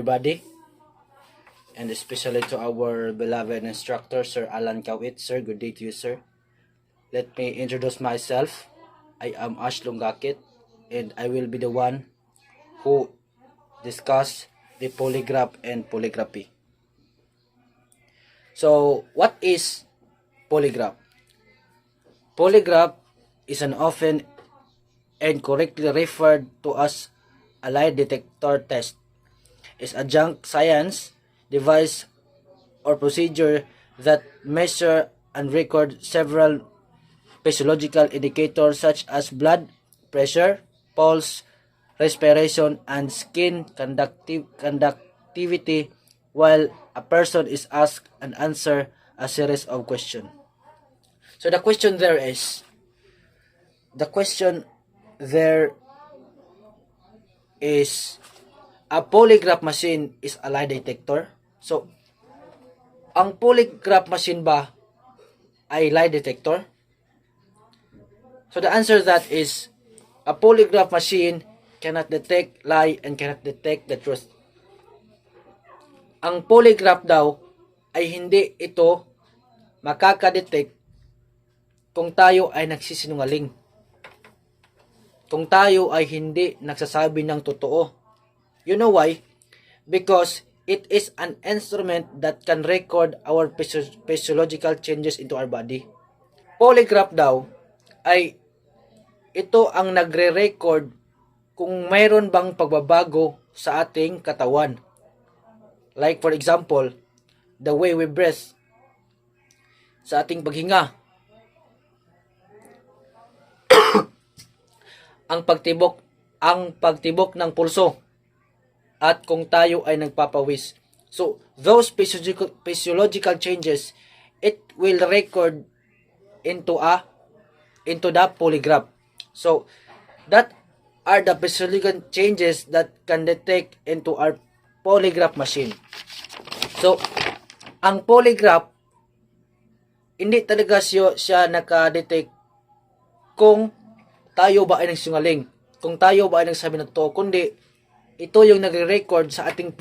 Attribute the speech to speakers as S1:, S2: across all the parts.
S1: everybody, and especially to our beloved instructor, Sir Alan Kawit. Sir, good day to you, sir. Let me introduce myself. I am Ash Lungakit, and I will be the one who discuss the polygraph and polygraphy. So, what is polygraph? Polygraph is an often and correctly referred to as a lie detector test. Is a junk science device or procedure that measure and record several physiological indicators such as blood pressure, pulse, respiration, and skin conductivity while a person is asked and answer a series of questions. So the question there is a polygraph machine is a lie detector. So ang polygraph machine ba ay lie detector? So the answer to that is a polygraph machine cannot detect lie and cannot detect the truth. Ang polygraph daw ay hindi ito makakadetect kung tayo ay nagsisinungaling. Kung tayo ay hindi nagsasabi ng totoo. You know why? Because it is an instrument that can record our physiological changes into our body. Polygraph daw ay ito ang nagre-record kung mayroon bang pagbabago sa ating katawan. Like for example, the way we breathe, sa ating paghinga, ang pagtibok ng pulso, at kung tayo ay nagpapawis. So, those physiological changes, it will record into the polygraph. So, that are the physiological changes that can detect into our polygraph machine. So, ang polygraph, hindi talaga siya nakadetect kung tayo ba ay nagsinungaling, kung tayo ba ay nagsabi ng totoo, kundi ito yung nagre-record sa ating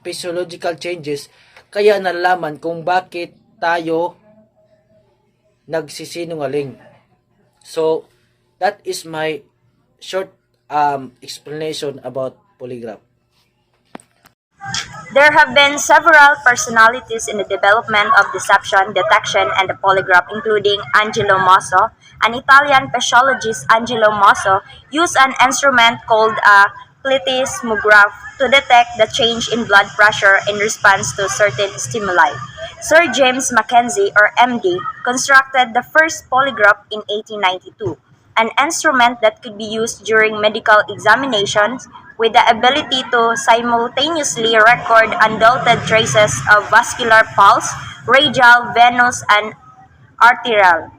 S1: physiological changes, kaya nalalaman kung bakit tayo nagsisinungaling. So, that is my short explanation about polygraph.
S2: There have been several personalities in the development of deception, detection, and the polygraph, including Angelo Mosso. An Italian physiologist, Angelo Mosso, used an instrument called a plethysmograph to detect the change in blood pressure in response to certain stimuli. Sir James Mackenzie, or MD, constructed the first polygraph in 1892, an instrument that could be used during medical examinations with the ability to simultaneously record undiluted traces of vascular pulse, radial, venous, and arterial,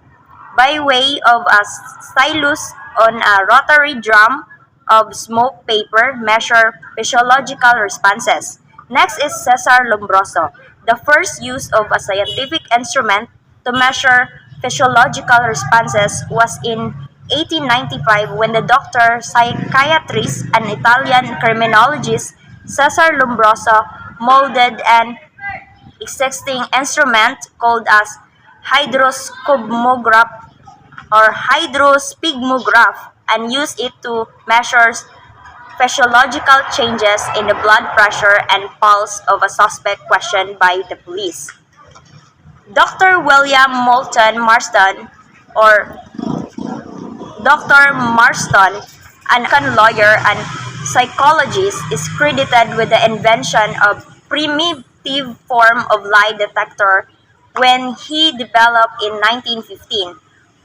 S2: by way of a stylus on a rotary drum of smoke paper, measure physiological responses. Next is Cesar Lombroso, the first use of a scientific instrument to measure physiological responses was in 1895 when the doctor, psychiatrist, and Italian criminologist Cesar Lombroso molded an existing instrument called as hydroscopograph or hydrospigmograph and used it to measure physiological changes in the blood pressure and pulse of a suspect questioned by the police. Dr. William Moulton Marston, or Dr. Marston, an American lawyer and psychologist, is credited with the invention of primitive form of lie detector when he developed in 1915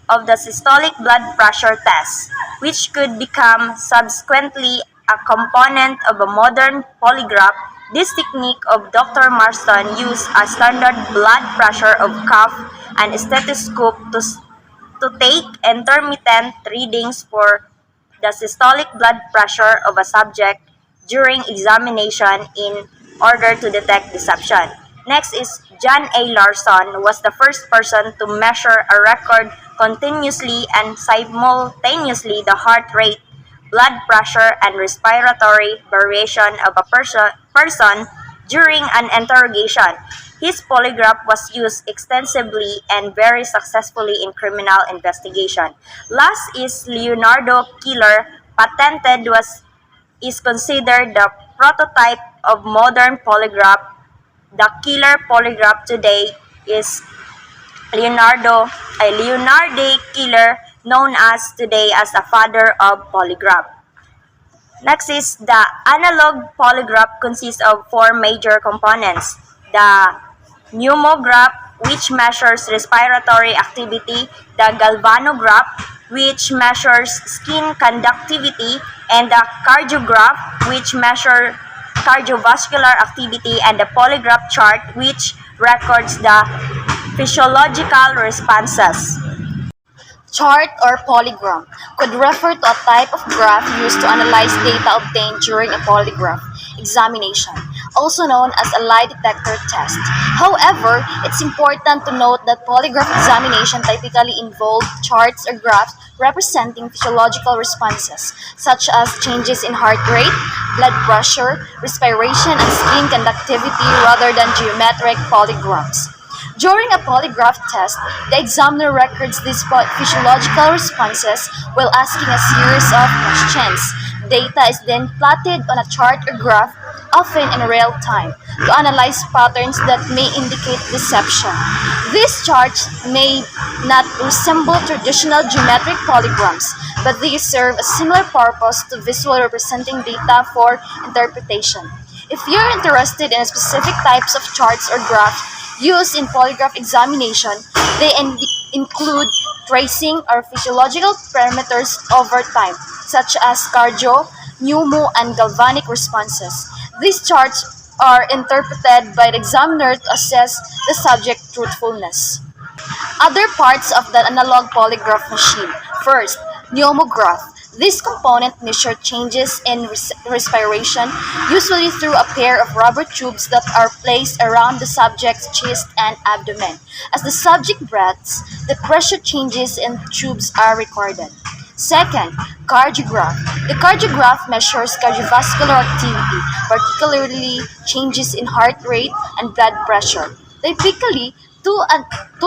S2: of the systolic blood pressure test, which could become subsequently a component of a modern polygraph. This technique of Dr. Marston used a standard blood pressure of cuff and stethoscope to take intermittent readings for the systolic blood pressure of a subject during examination in order to detect deception. Next is John A. Larson was the first person to measure a record continuously and simultaneously the heart rate, blood pressure, and respiratory variation of a person during an interrogation. His polygraph was used extensively and very successfully in criminal investigation. Last is Leonardo Killer, patented was is considered the prototype of modern polygraph. The killer polygraph today is Leonardo Killer, known as today as the father of polygraph. Next is the analog polygraph consists of four major components. The pneumograph, which measures respiratory activity, the galvanograph, which measures skin conductivity, and the cardiograph, which measures cardiovascular activity, and the polygraph chart, which records the physiological responses.
S3: Chart or polygram could refer to a type of graph used to analyze data obtained during a polygraph examination, also known as a lie detector test. However, it's important to note that polygraph examination typically involve charts or graphs representing physiological responses, such as changes in heart rate, blood pressure, respiration, and skin conductivity rather than geometric polygons. During a polygraph test, the examiner records these physiological responses while asking a series of questions. Data is then plotted on a chart or graph, often in real time, to analyze patterns that may indicate deception. These charts may not resemble traditional geometric polygons, but they serve a similar purpose to visual representing data for interpretation. If you're interested in specific types of charts or graphs used in polygraph examination, they include tracing or physiological parameters over time, such as cardio, pneumo, and galvanic responses. These charts are interpreted by the examiner to assess the subject's truthfulness. Other parts of the analog polygraph machine. First, pneumograph. This component measures changes in respiration, usually through a pair of rubber tubes that are placed around the subject's chest and abdomen. As the subject breathes, the pressure changes in the tubes are recorded. Second, cardiograph. The cardiograph measures cardiovascular activity, particularly changes in heart rate and blood pressure. Typically, two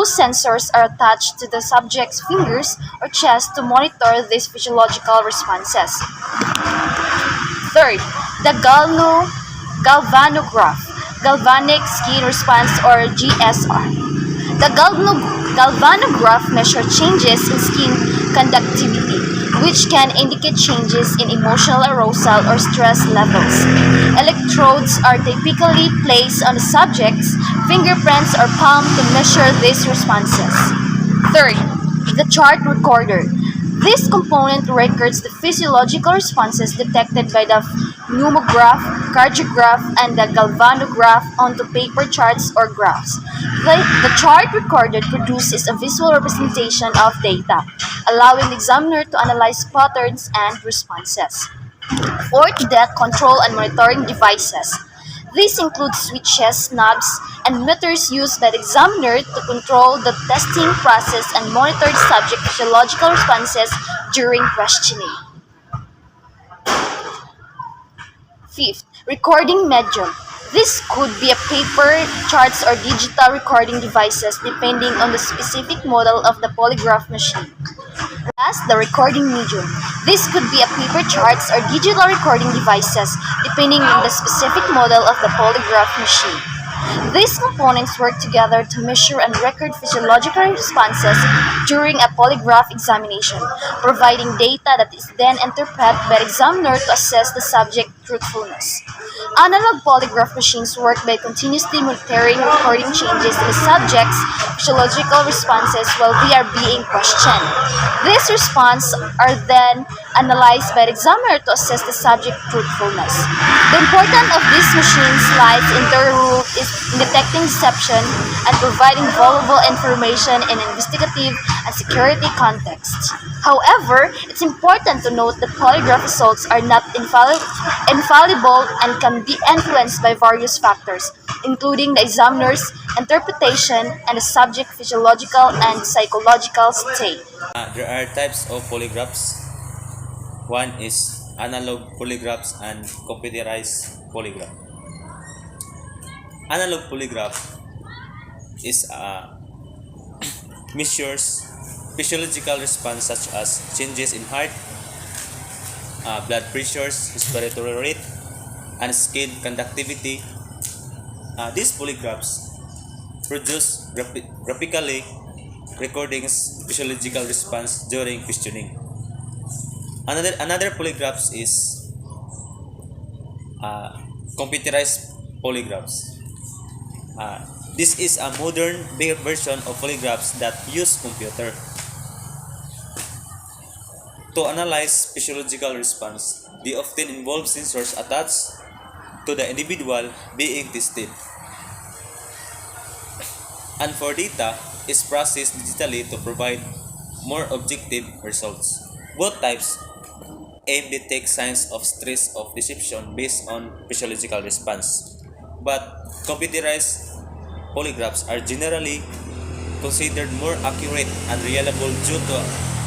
S3: sensors are attached to the subject's fingers or chest to monitor these physiological responses. Third, the galvanograph, galvanic skin response or GSR. The galvanograph measures changes in skin conductivity, which can indicate changes in emotional arousal or stress levels. Electrodes are typically placed on the subject's fingerprints or palm to measure these responses. Third, the chart recorder. This component records the physiological responses detected by the pneumograph, cardiograph, and the galvanograph onto paper charts or graphs. The chart recorder produces a visual representation of data, allowing the examiner to analyze patterns and responses. Fourth, the control and monitoring devices. These include switches, knobs, and meters used by the examiner to control the testing process and monitor the subject's physiological responses during questioning. Fifth, recording medium. This could be a paper, charts, or digital recording devices depending on the specific model of the polygraph machine. Last, the recording medium. This could be a paper, charts, or digital recording devices depending on the specific model of the polygraph machine. These components work together to measure and record physiological responses during a polygraph examination, providing data that is then interpreted by the examiner to assess the subject's truthfulness. Analog polygraph machines work by continuously monitoring and recording changes in the subject's physiological responses while they are being questioned. These responses are then analyzed by the examiner to assess the subject's truthfulness. The importance of these machines lies in their role in detecting deception and providing valuable information in investigative and security contexts. However, it's important to note that polygraph results are not infallible and can be influenced by various factors, including the examiner's interpretation and the subject's physiological and psychological state.
S4: There are types of polygraphs. One is analog polygraphs and computerized polygraph. Analog polygraph is measures physiological response such as changes in heart, blood pressures, respiratory rate, and skin conductivity. These polygraphs produce graphically recordings physiological response during questioning. Another polygraphs is computerized polygraphs. This is a modern version of polygraphs that use computer to analyze physiological response. They often involve sensors attached to the individual being tested. And for data is processed digitally to provide more objective results. Both types aim detect signs of stress of deception based on physiological response. But computerized polygraphs are generally considered more accurate and reliable due to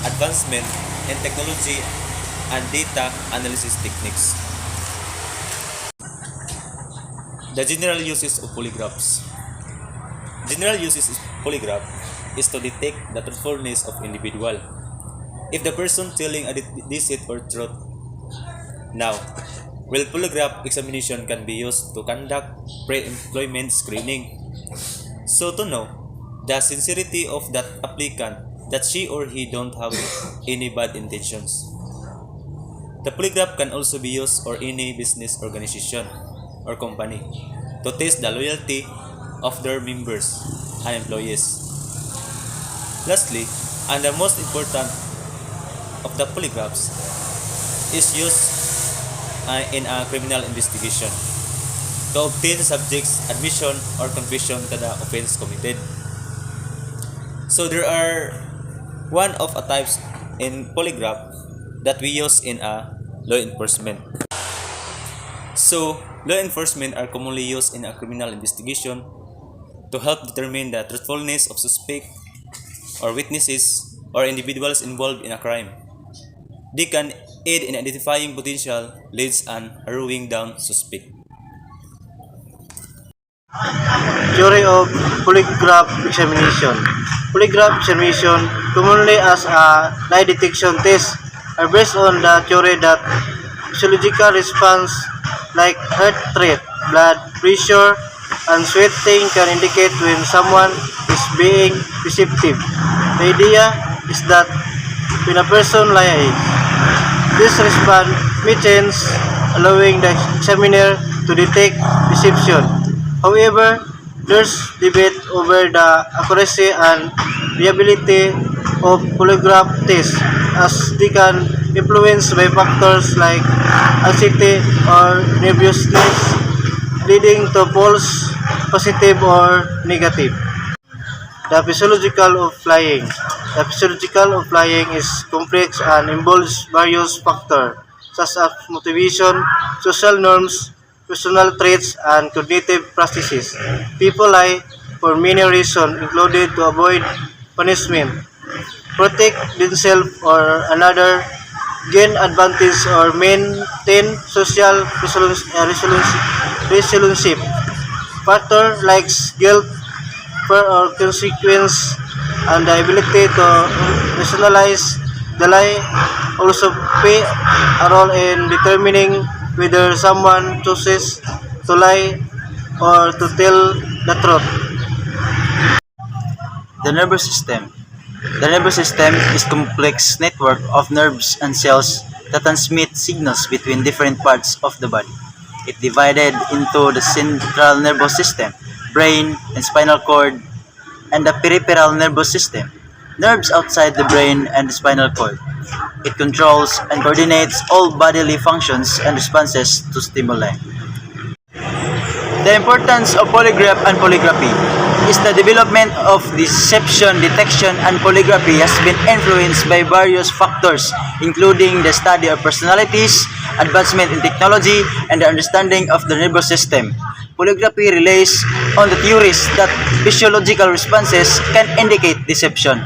S4: advancement in technology and data analysis techniques. The general uses of polygraphs. General uses of polygraph is to detect the truthfulness of individual. If the person telling a deceit or truth. Now, well, polygraph examination can be used to conduct pre-employment screening. So to know the sincerity of that applicant that she or he don't have any bad intentions. The polygraph can also be used for any business organization or company to test the loyalty of their members and employees. Lastly, and the most important of the polygraphs is used in a criminal investigation to obtain the subject's admission or confession to the offense committed. So there are one of a types in polygraph that we use in a law enforcement. So law enforcement are commonly used in a criminal investigation to help determine the truthfulness of suspect or witnesses or individuals involved in a crime. They can aid in identifying potential leads and narrowing down suspect.
S5: Theory of polygraph examination. Polygraph examination, commonly as a lie detection test, are based on the theory that physiological response like heart rate, blood pressure, and sweating can indicate when someone is being deceptive. The idea is that when a person lies, this response may change, allowing the examiner to detect deception. However, there's debate over the accuracy and reliability of polygraph tests as they can influenced by factors like anxiety or nervousness, leading to false positive or negative. The physiological of lying. The physiological of lying is complex and involves various factors such as motivation, social norms, personal traits, and cognitive practices. People lie for many reasons, including to avoid punishment, protect themselves or another, gain advantage, or maintain social relationship. Factors like guilt, fear or consequence, and the ability to rationalize the lie also play a role in determining whether someone chooses to lie or to tell the truth. The nervous system. The nervous system is a complex network of nerves and cells that transmit signals between different parts of the body. It divided into the central nervous system, brain and spinal cord, and the peripheral nervous system, nerves outside the brain and the spinal cord. It controls and coordinates all bodily functions and responses to stimuli. The importance of polygraph and polygraphy is the development of deception detection and polygraphy has been influenced by various factors, including the study of personalities, advancement in technology, and the understanding of the nervous system. Polygraphy relies on the theories that physiological responses can indicate deception.